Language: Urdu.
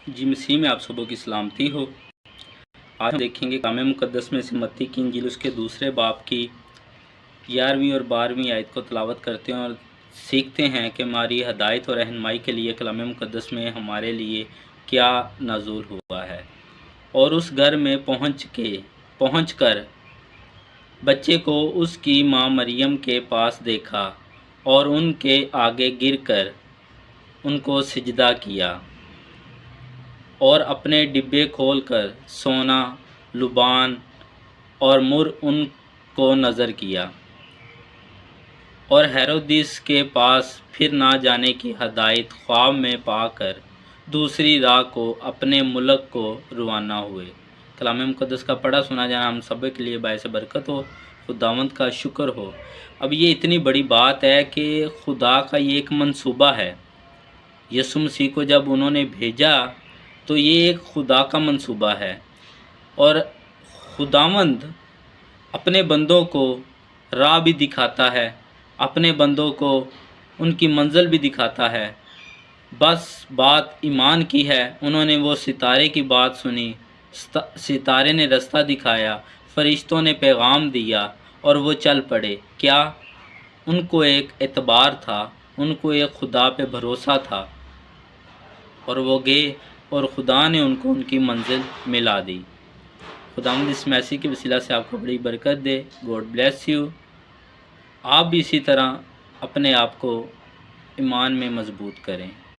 جی مسیح میں آپ سبوں کی سلامتی ہو۔ آج ہم دیکھیں گے کلام مقدس میں سے متی کی انجیل اس کے دوسرے باب کی 11ویں اور 12ویں آیت کو تلاوت کرتے ہیں اور سیکھتے ہیں کہ ہماری ہدایت اور رہنمائی کے لیے کلام مقدس میں ہمارے لیے کیا نازل ہوا ہے۔ اور اس گھر میں پہنچ کر بچے کو اس کی ماں مریم کے پاس دیکھا اور ان کے آگے گر کر ان کو سجدہ کیا اور اپنے ڈبے کھول کر سونا، لبان اور مر ان کو نظر کیا، اور ہیرودیس کے پاس پھر نہ جانے کی ہدایت خواب میں پا کر دوسری راہ کو اپنے ملک کو روانہ ہوئے۔ کلام مقدس کا پڑھا سنا جانا ہم سب کے لیے باعث برکت ہو، خداوند کا شکر ہو۔ اب یہ اتنی بڑی بات ہے کہ خدا کا یہ ایک منصوبہ ہے۔ یسوع مسیح کو جب انہوں نے بھیجا تو یہ ایک خدا کا منصوبہ ہے، اور خداوند اپنے بندوں کو راہ بھی دکھاتا ہے، اپنے بندوں کو ان کی منزل بھی دکھاتا ہے۔ بس بات ایمان کی ہے۔ انہوں نے وہ ستارے کی بات سنی، ستارے نے رستہ دکھایا، فرشتوں نے پیغام دیا اور وہ چل پڑے۔ کیا ان کو ایک اعتبار تھا، ان کو ایک خدا پہ بھروسہ تھا، اور وہ گئے اور خدا نے ان کو ان کی منزل ملا دی۔ خداوند اس میسیج کے وسیلہ سے آپ کو بڑی برکت دے۔ God bless you. آپ بھی اسی طرح اپنے آپ کو ایمان میں مضبوط کریں۔